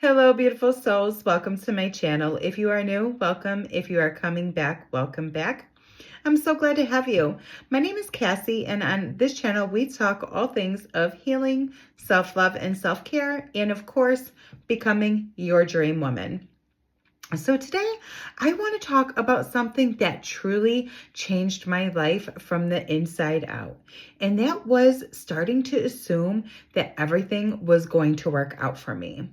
Hello, beautiful souls. Welcome to my channel. If you are new, welcome. If you are coming back, welcome back. I'm so glad to have you. My name is Cassie, and on this channel, we talk all things of healing, self-love, and self-care, and of course, becoming your dream woman. So today, I want to talk about something that truly changed my life from the inside out. And that was starting to assume that everything was going to work out for me.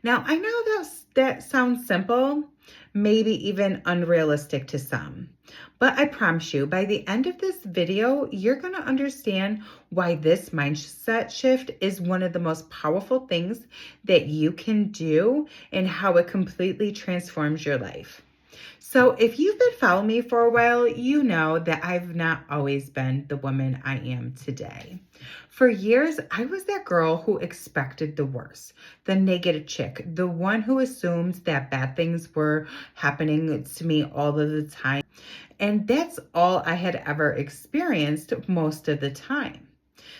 Now, I know that sounds simple, maybe even unrealistic to some. But I promise you, by the end of this video, you're going to understand why this mindset shift is one of the most powerful things that you can do and how it completely transforms your life. So if you've been following me for a while, you know that I've not always been the woman I am today. For years, I was that girl who expected the worst, the negative chick, the one who assumed that bad things were happening to me all of the time. And that's all I had ever experienced most of the time.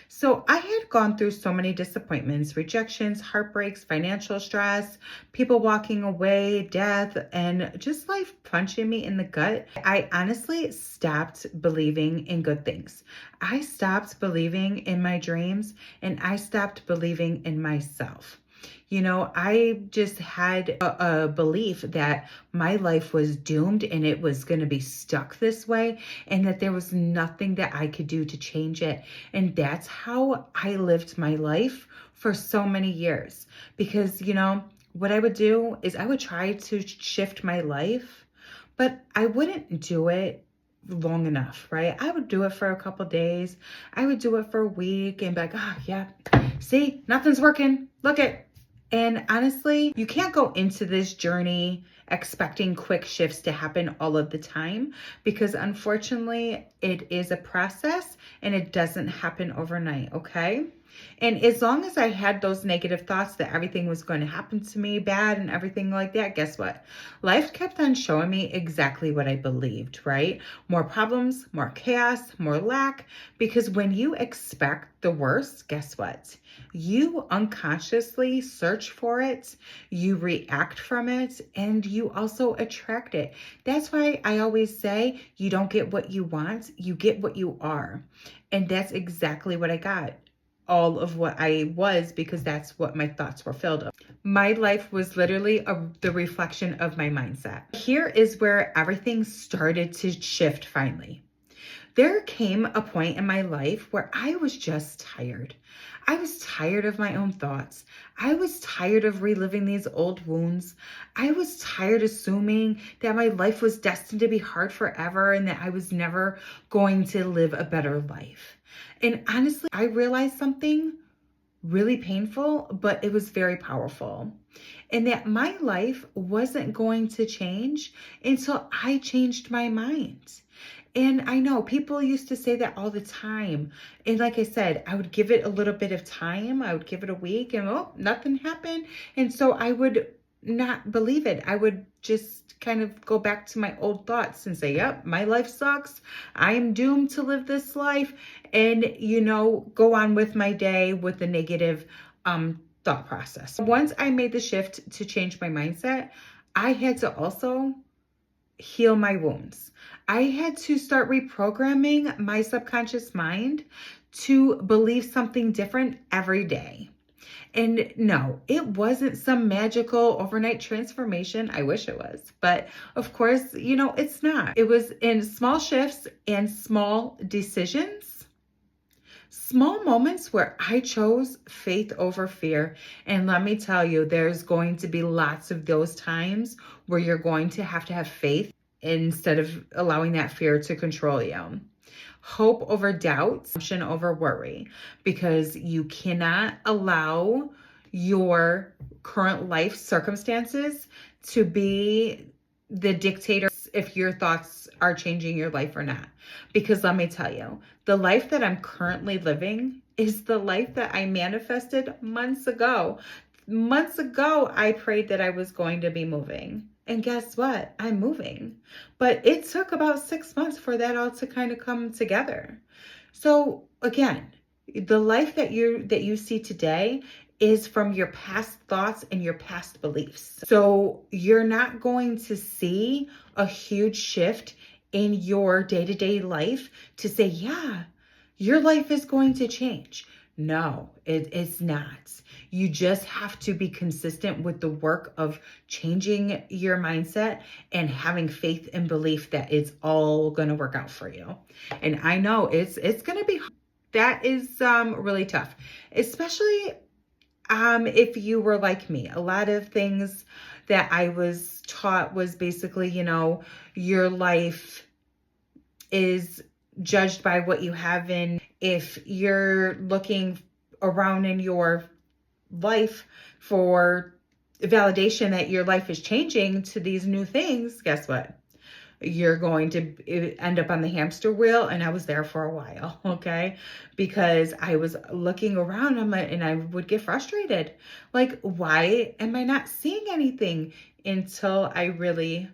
So I had gone through so many disappointments, rejections, heartbreaks, financial stress, people walking away, death, and just life punching me in the gut. I honestly stopped believing in good things. I stopped believing in my dreams, and I stopped believing in myself. You know, I just had a belief that my life was doomed and it was going to be stuck this way and that there was nothing that I could do to change it. And that's how I lived my life for so many years. Because, you know, what I would do is I would try to shift my life, but I wouldn't do it long enough, right? I would do it for a couple days. I would do it for a week and be like, oh, yeah, see, nothing's working. Look it. And honestly, you can't go into this journey expecting quick shifts to happen all of the time because unfortunately it is a process and it doesn't happen overnight, okay? And as long as I had those negative thoughts that everything was going to happen to me bad and everything like that, guess what? Life kept on showing me exactly what I believed, right? More problems, more chaos, more lack. Because when you expect the worst, guess what? You unconsciously search for it, you react from it, and you also attract it. That's why I always say you don't get what you want, you get what you are. And that's exactly what I got. All of what I was, because that's what my thoughts were filled of. My life was literally the reflection of my mindset. Here is where everything started to shift finally. There came a point in my life where I was just tired. I was tired of my own thoughts. I was tired of reliving these old wounds. I was tired assuming that my life was destined to be hard forever and that I was never going to live a better life. And honestly, I realized something really painful, but it was very powerful. And that my life wasn't going to change until I changed my mind. And I know people used to say that all the time. And like I said, I would give it a little bit of time. I would give it a week and nothing happened. And so I would not believe it. I would just kind of go back to my old thoughts and say, yep, my life sucks. I am doomed to live this life. And, you know, go on with my day with the negative thought process. Once I made the shift to change my mindset, I had to also heal my wounds. I had to start reprogramming my subconscious mind to believe something different every day. And no, it wasn't some magical overnight transformation. I wish it was. But of course, you know, it's not. It was in small shifts and small decisions, small moments where I chose faith over fear. And let me tell you, there's going to be lots of those times where you're going to have faith instead of allowing that fear to control you. Hope over doubt, assumption over worry, because you cannot allow your current life circumstances to be the dictator if your thoughts are changing your life or not. Because let me tell you, the life that I'm currently living is the life that I manifested months ago. Months ago, I prayed that I was going to be moving. And guess what? I'm moving. But it took about 6 months for that all to kind of come together. So again, the life that you see today is from your past thoughts and your past beliefs. So you're not going to see a huge shift in your day-to-day life to say, yeah, your life is going to change. No, it's not. You just have to be consistent with the work of changing your mindset and having faith and belief that it's all going to work out for you. And I know it's going to be, that is really tough, especially if you were like me. A lot of things that I was taught was basically, your life is judged by what you have in. If you're looking around in your life for validation that your life is changing to these new things, guess what? You're going to end up on the hamster wheel. And I was there for a while, okay? Because I was looking around and I would get frustrated. Like, why am I not seeing anything? Until I really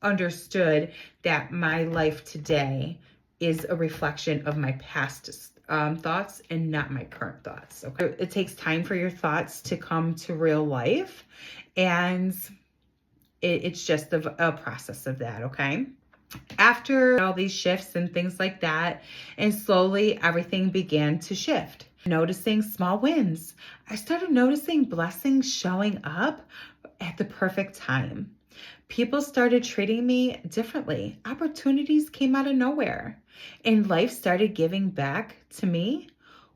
understood that my life today is a reflection of my past thoughts and not my current thoughts. Okay, it takes time for your thoughts to come to real life, and it's just a process of that. Okay, after all these shifts and things like that, and slowly everything began to shift. Noticing small wins. I started noticing blessings showing up at the perfect time. People started treating me differently. Opportunities came out of nowhere, and life started giving back to me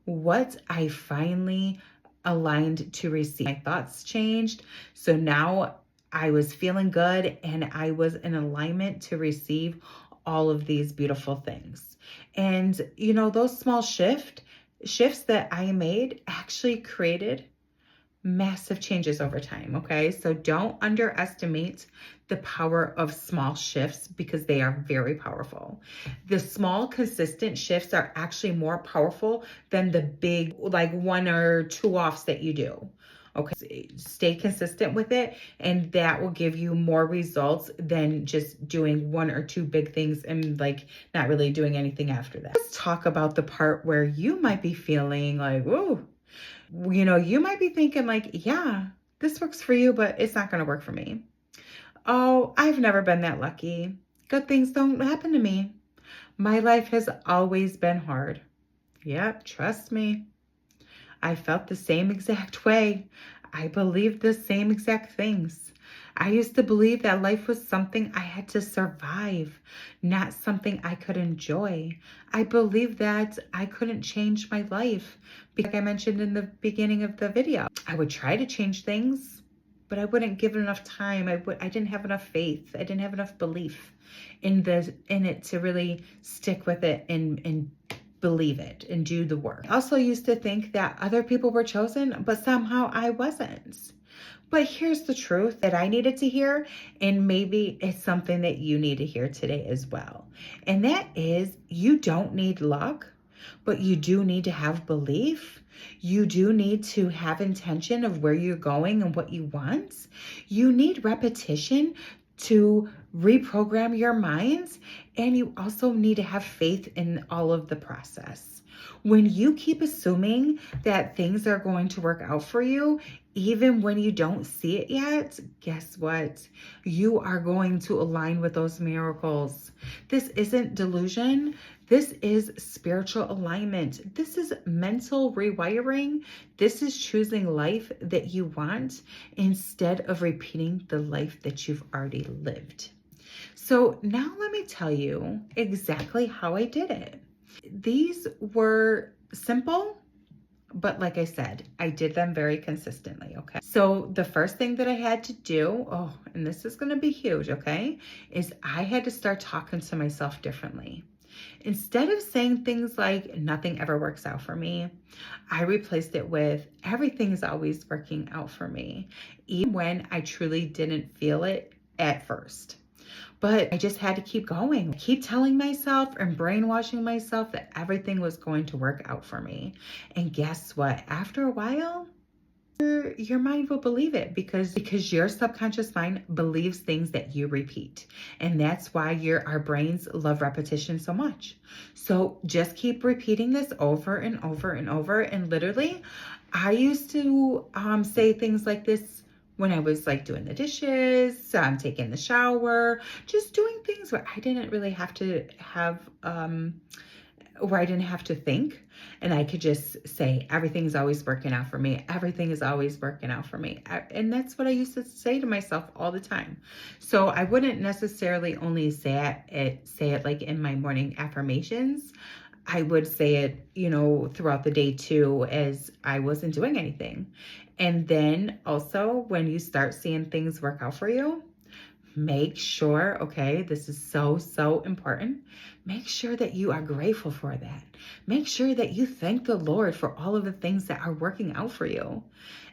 what I finally aligned to receive. My thoughts changed. So now I was feeling good and I was in alignment to receive all of these beautiful things. And those small shifts that I made actually created massive changes over time. Okay, so don't underestimate the power of small shifts, because they are very powerful. The small consistent shifts are actually more powerful than the big, like 1 or 2 offs that you do. Okay, stay consistent with it, and that will give you more results than just doing 1 or 2 big things and like not really doing anything after that. Let's talk about the part where you might be feeling like, whoa, you might be thinking like, yeah, this works for you, but it's not going to work for me. Oh, I've never been that lucky. Good things don't happen to me. My life has always been hard. Yep, trust me. I felt the same exact way. I believed the same exact things. I used to believe that life was something I had to survive, not something I could enjoy. I believed that I couldn't change my life. Like I mentioned in the beginning of the video, I would try to change things, but I wouldn't give it enough time. I didn't have enough faith. I didn't have enough belief in it to really stick with it and believe it and do the work. I also used to think that other people were chosen, but somehow I wasn't. But here's the truth that I needed to hear, and maybe it's something that you need to hear today as well. And that is, you don't need luck, but you do need to have belief. You do need to have intention of where you're going and what you want. You need repetition to reprogram your minds, and you also need to have faith in all of the process. When you keep assuming that things are going to work out for you, even when you don't see it yet, guess what? You are going to align with those miracles. This isn't delusion. This is spiritual alignment. This is mental rewiring. This is choosing life that you want instead of repeating the life that you've already lived. So now let me tell you exactly how I did it. These were simple, but like I said, I did them very consistently, okay? So the first thing that I had to do, and this is gonna be huge, okay, is I had to start talking to myself differently. Instead of saying things like, nothing ever works out for me, I replaced it with, everything is always working out for me, even when I truly didn't feel it at first. But I just had to keep going, keep telling myself and brainwashing myself that everything was going to work out for me. And guess what? After a while, your mind will believe it because your subconscious mind believes things that you repeat. And that's why our brains love repetition so much. So just keep repeating this over and over and over. And literally, I used to say things like this when I was like doing the dishes, taking the shower, just doing things where I didn't really have to have, where I didn't have to think. And I could just say, everything's always working out for me. Everything is always working out for me. And that's what I used to say to myself all the time. So I wouldn't necessarily only say it like in my morning affirmations. I would say it, throughout the day too, as I wasn't doing anything. And then also when you start seeing things work out for you, make sure, okay, this is so, so important. Make sure that you are grateful for that. Make sure that you thank the Lord for all of the things that are working out for you.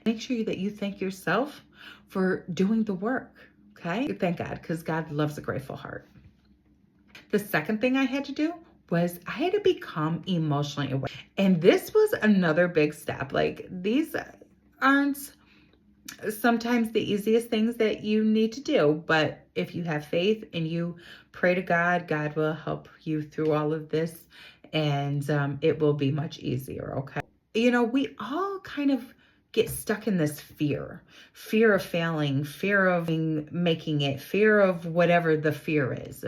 Make sure that you thank yourself for doing the work, okay? Thank God, because God loves a grateful heart. The second thing I had to do was I had to become emotionally aware. And this was another big step. Like, these aren't sometimes the easiest things that you need to do, but if you have faith and you pray to God, God will help you through all of this, and it will be much easier, okay? We all kind of get stuck in this fear of failing, fear of making it, fear of whatever the fear is.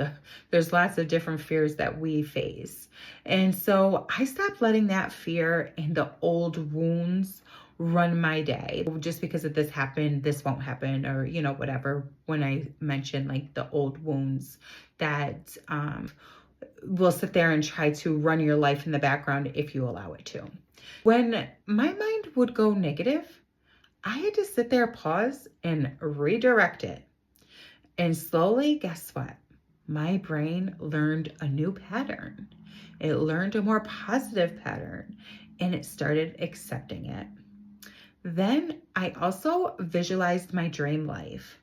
There's lots of different fears that we face. And so I stopped letting that fear and the old wounds run my day. Just because of this happened, this won't happen, or, whatever. When I mention like the old wounds that will sit there and try to run your life in the background if you allow it to. When my mind would go negative, I had to sit there, pause, and redirect it. And slowly, guess what? My brain learned a new pattern. It learned a more positive pattern, and it started accepting it. Then I also visualized my dream life.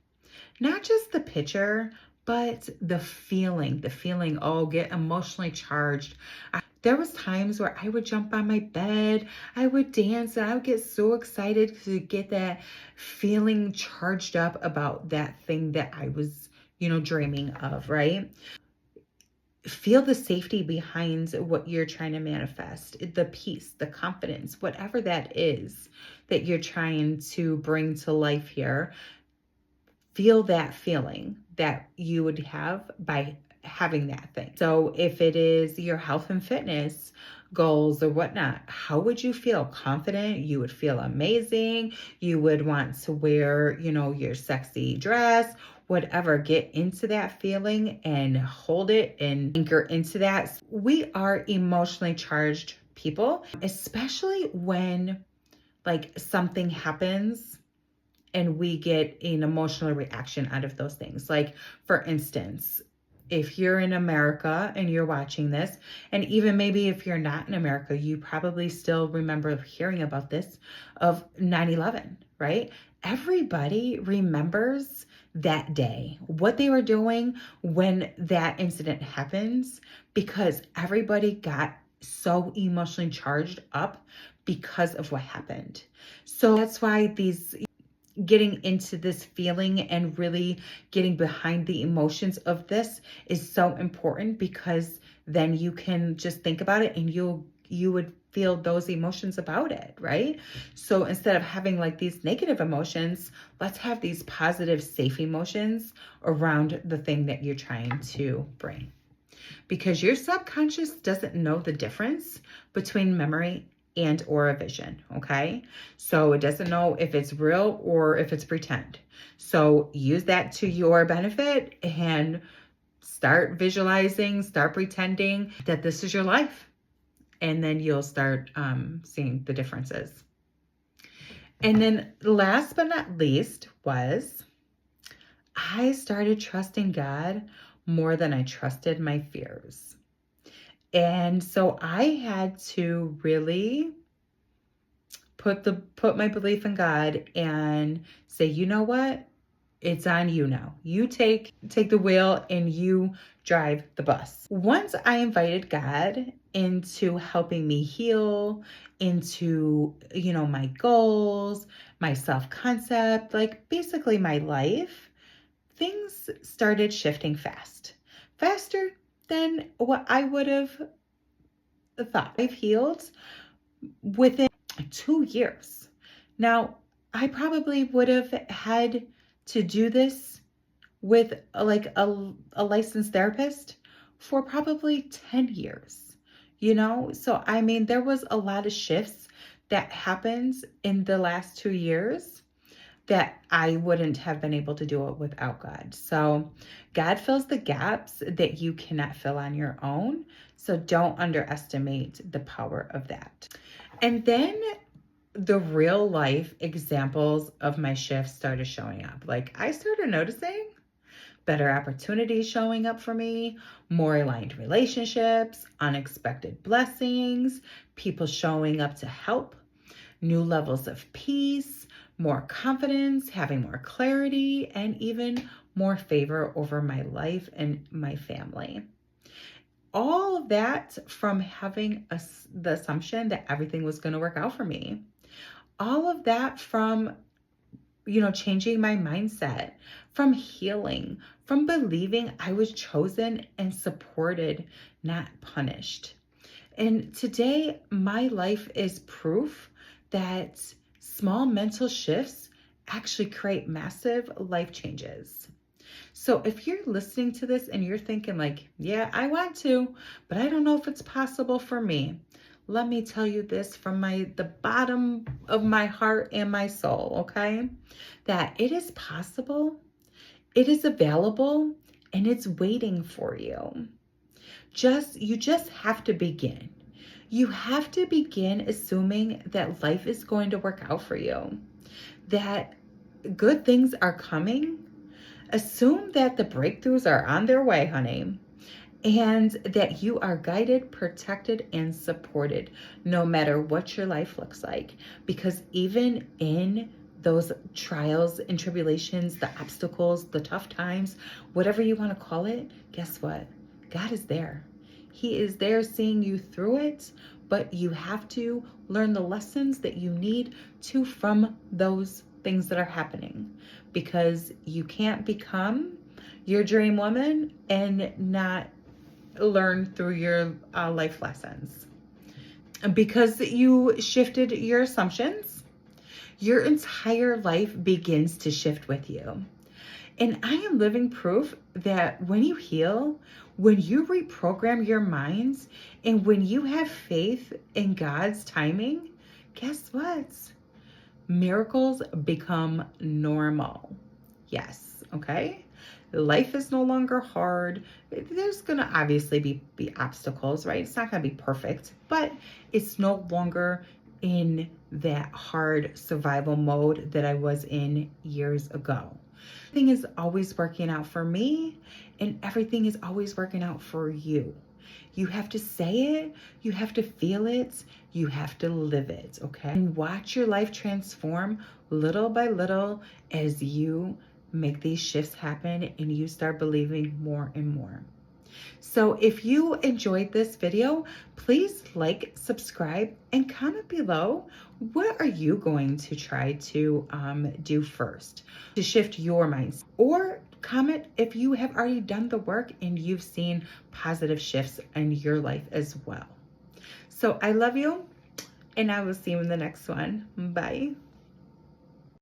Not just the picture, but the feeling, get emotionally charged. There was times where I would jump on my bed, I would dance, and I would get so excited to get that feeling charged up about that thing that I was, dreaming of, right? Feel the safety behind what you're trying to manifest, the peace, the confidence, whatever that is that you're trying to bring to life here. Feel that feeling that you would have by having that thing. So if it is your health and fitness goals or whatnot, how would you feel? Confident? You would feel amazing. You would want to wear, your sexy dress, whatever. Get into that feeling and hold it and anchor into that. We are emotionally charged people, especially when like something happens and we get an emotional reaction out of those things. Like, for instance, if you're in America and you're watching this, and even maybe if you're not in America, you probably still remember hearing about this, of 9/11, right? Everybody remembers that day, what they were doing when that incident happens, because everybody got so emotionally charged up because of what happened. So that's why getting into this feeling and really getting behind the emotions of this is so important, because then you can just think about it and you would feel those emotions about it, right? So instead of having like these negative emotions, let's have these positive, safe emotions around the thing that you're trying to bring. Because your subconscious doesn't know the difference between memory and or a vision, okay? So it doesn't know if it's real or if it's pretend. So use that to your benefit and start visualizing, start pretending that this is your life. And then you'll start seeing the differences. And then last but not least was I started trusting God more than I trusted my fears. And so I had to really put my belief in God and say, you know what? It's on you now. You take the wheel and you drive the bus. Once I invited God into helping me heal, into, my goals, my self-concept, like basically my life, things started shifting faster than what I would have thought. I've healed within 2 years. Now, I probably would have had to do this with like a licensed therapist for probably 10 years, you know? So, I mean, there was a lot of shifts that happened in the last 2 years that I wouldn't have been able to do it without God. So God fills the gaps that you cannot fill on your own. So don't underestimate the power of that. And then the real life examples of my shifts started showing up. Like I started noticing better opportunities showing up for me, more aligned relationships, unexpected blessings, people showing up to help, new levels of peace, more confidence, having more clarity, and even more favor over my life and my family. All of that from having the assumption that everything was going to work out for me. All of that from, changing my mindset, from healing, from believing I was chosen and supported, not punished. And today, my life is proof that small mental shifts actually create massive life changes. So if you're listening to this and you're thinking like, yeah, I want to, but I don't know if it's possible for me. Let me tell you this from the bottom of my heart and my soul, okay? That it is possible, it is available, and it's waiting for you. You just have to begin. You have to begin assuming that life is going to work out for you, that good things are coming. Assume that the breakthroughs are on their way, honey, and that you are guided, protected, and supported no matter what your life looks like. Because even in those trials and tribulations, the obstacles, the tough times, whatever you want to call it, guess what? God is there. He is there seeing you through it, but you have to learn the lessons that you need to from those things that are happening, because you can't become your dream woman and not learn through your life lessons. Because you shifted your assumptions, your entire life begins to shift with you. And I am living proof that when you heal, when you reprogram your minds, and when you have faith in God's timing, guess what? Miracles become normal. Yes, okay? Life is no longer hard. There's going to obviously be obstacles, right? It's not going to be perfect, but it's no longer in that hard survival mode that I was in years ago. Everything is always working out for me, and everything is always working out for you. You have to say it, you have to feel it, you have to live it, okay? And watch your life transform little by little as you make these shifts happen and you start believing more and more. So if you enjoyed this video, please like, subscribe, and comment below. What are you going to try to do first to shift your mindset? Or comment if you have already done the work and you've seen positive shifts in your life as well. So I love you, and I will see you in the next one. Bye.